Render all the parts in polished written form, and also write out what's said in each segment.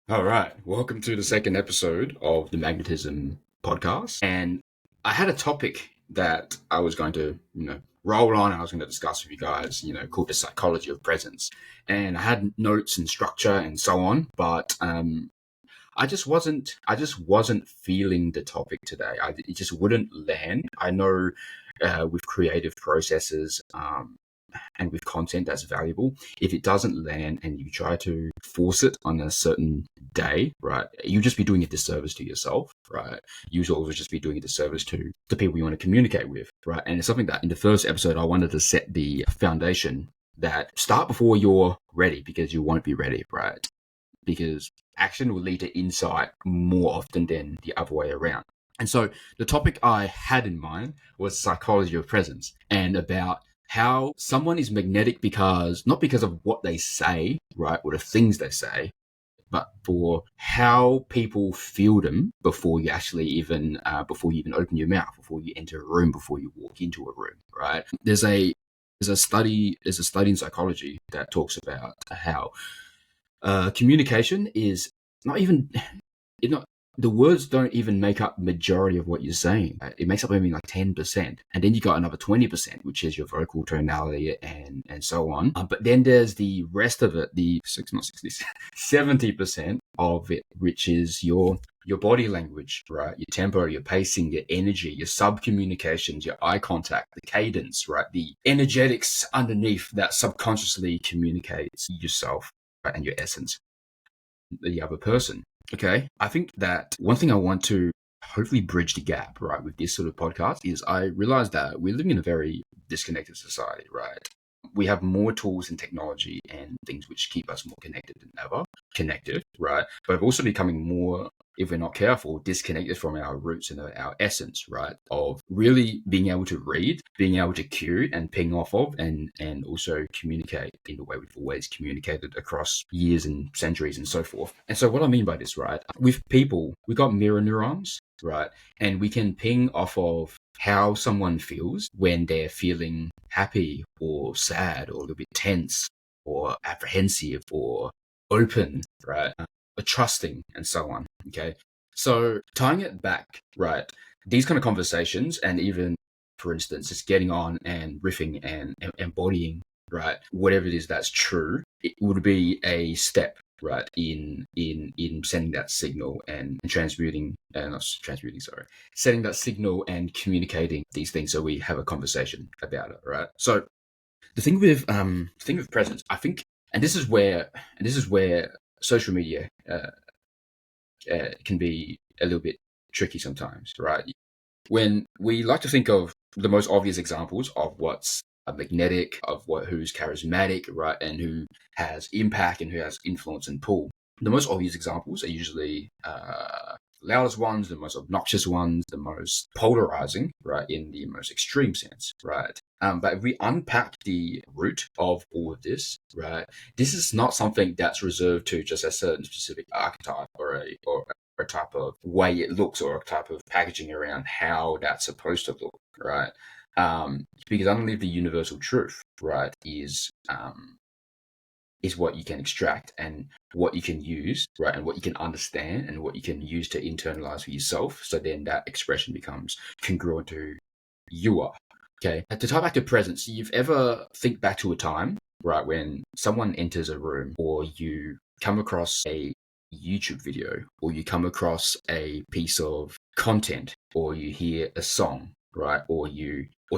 All right. Welcome to the second episode of the Magnetism podcast. And I had a topic that I was going to, roll on and I was going to discuss with you guys, called the psychology of presence. And I had notes and structure and so on, but I just wasn't feeling the topic today. It just wouldn't land. I know with creative processes, and with content that's valuable, if it doesn't land and you try to force it on a certain day, right, you just be doing a disservice to yourself, right? You also just be doing a disservice to the people you want to communicate with, right? And it's something that in the first episode, I wanted to set the foundation that start before you're ready, because you won't be ready, right? Because action will lead to insight more often than the other way around. And so the topic I had in mind was psychology of presence, and about how someone is magnetic not because of what they say, right, or the things they say, but for how people feel them before you actually before you even open your mouth, before you enter a room, before you walk into a room, right? There's a study in psychology that talks about how communication is not even it not the words don't even make up majority of what you're saying. It makes up maybe like 10%, and then you got another 20%, which is your vocal tonality and so on. But then there's the rest of it, the 70% of it, which is your body language, right? Your tempo, your pacing, your energy, your sub communications, your eye contact, the cadence, right? The energetics underneath that subconsciously communicates yourself, right? And your essence, the other person. Okay. I think that one thing I want to hopefully bridge the gap, right, with this sort of podcast is I realize that we're living in a very disconnected society, right? We have more tools and technology and things which keep us more connected than ever, connected, right? But we're also becoming more, if we're not careful, disconnected from our roots and our essence, right? Of really being able to read, being able to cue and ping off of, and also communicate in the way we've always communicated across years and centuries and so forth. And so what I mean by this, right, with people, we got mirror neurons, right? And we can ping off of how someone feels when they're feeling happy or sad or a little bit tense or apprehensive or open, right? Or trusting and so on. Okay. So tying it back, right? These kind of conversations, and even, for instance, just getting on and riffing and embodying, right? Whatever it is that's true, it would be a step, right, in sending that signal and transmuting, not transmuting, sorry, setting that signal and communicating these things, so we have a conversation about it, right? So the thing with presence, I think, and this is where social media can be a little bit tricky sometimes, right? When we like to think of the most obvious examples of what's magnetic, of who's charismatic, right, and who has impact and who has influence and pull, the most obvious examples are usually loudest ones, the most obnoxious ones, the most polarizing, right, in the most extreme sense, right? But if we unpack the root of all of this, right, this is not something that's reserved to just a certain specific archetype or a type of way it looks, or a type of packaging around how that's supposed to look, right? Because I believe the universal truth, right, is what you can extract and what you can use, right, and what you can understand and what you can use to internalize for yourself. So then that expression becomes congruent to you are. Okay. To tie back to presence, you've ever think back to a time, right, when someone enters a room, or you come across a YouTube video, or you come across a piece of content, or you hear a song, right, or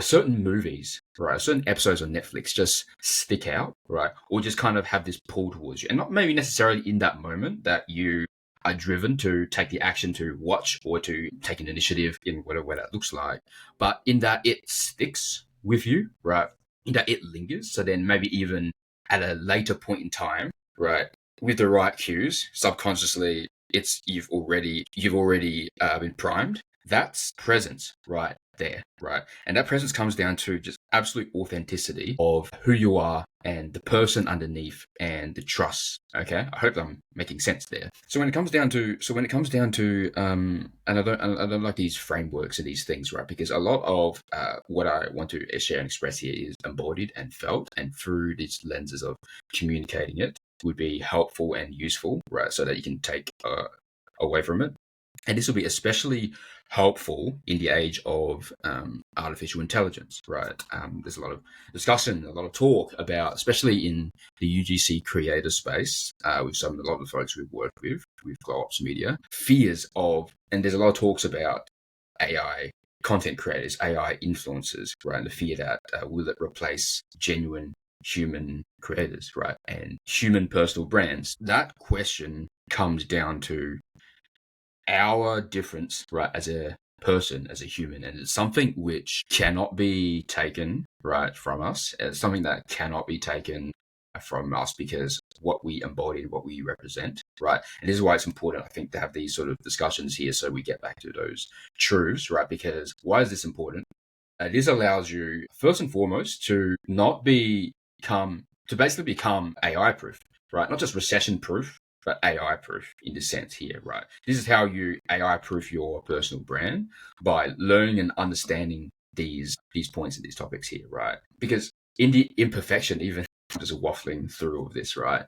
certain movies, right, certain episodes on Netflix just stick out, right, or just kind of have this pull towards you, and not maybe necessarily in that moment that you are driven to take the action to watch or to take an initiative in whatever that looks like, but in that it sticks with you, right, in that it lingers. So then maybe even at a later point in time, right, with the right cues, subconsciously, you've already been primed. That's presence right there, right? And that presence comes down to just absolute authenticity of who you are and the person underneath and the trust. Okay, I hope I'm making sense there. So when it comes down to, and I don't like these frameworks and these things, right? Because a lot of what I want to share and express here is embodied and felt, and through these lenses of communicating it. would be helpful and useful, right? So that you can take away from it. And this will be especially helpful in the age of artificial intelligence, right? There's a lot of discussion, a lot of talk about, especially in the UGC creator space, with a lot of the folks we've worked with Glow Ops Media, fears of, and there's a lot of talks about AI content creators, AI influencers, right? And the fear that will it replace genuine human creators, right? And human personal brands. That question comes down to our difference, right, as a person, as a human, and it's something which cannot be taken, right, from us. It's something that cannot be taken from us because what we embody, what we represent, right? And this is why it's important, I think, to have these sort of discussions here so we get back to those truths, right? Because why is this important? This allows you, first and foremost, to basically become AI proof, right? Not just recession proof, but AI proof in the sense here, right? This is how you AI proof your personal brand, by learning and understanding these points and these topics here, right? Because in the imperfection, even just waffling through all of this, right?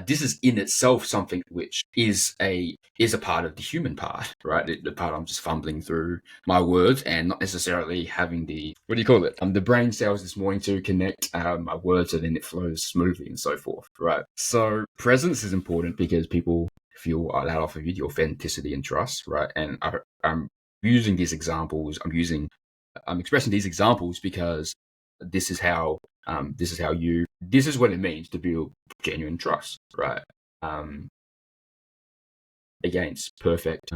This is in itself something which is a part of the human part, right? The part I'm just fumbling through my words and not necessarily having the, what do you call it? The brain cells this morning to connect my words and then it flows smoothly and so forth, right? So presence is important because people feel allowed off of you, the authenticity and trust, right? And I'm using these examples. I'm expressing these examples because this is what it means to build genuine trust, right? Against a perfect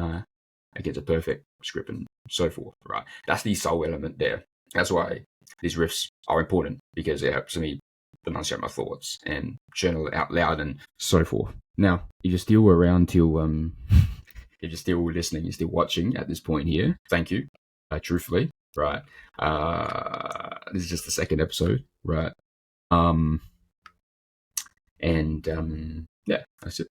script and so forth, right? That's the soul element there. That's why these riffs are important, because it helps me enunciate my thoughts and journal out loud and so forth. Now, if you're still around till if you're still listening, you're still watching at this point here, thank you. Truthfully, right? This is just the second episode, right? Yeah, that's it.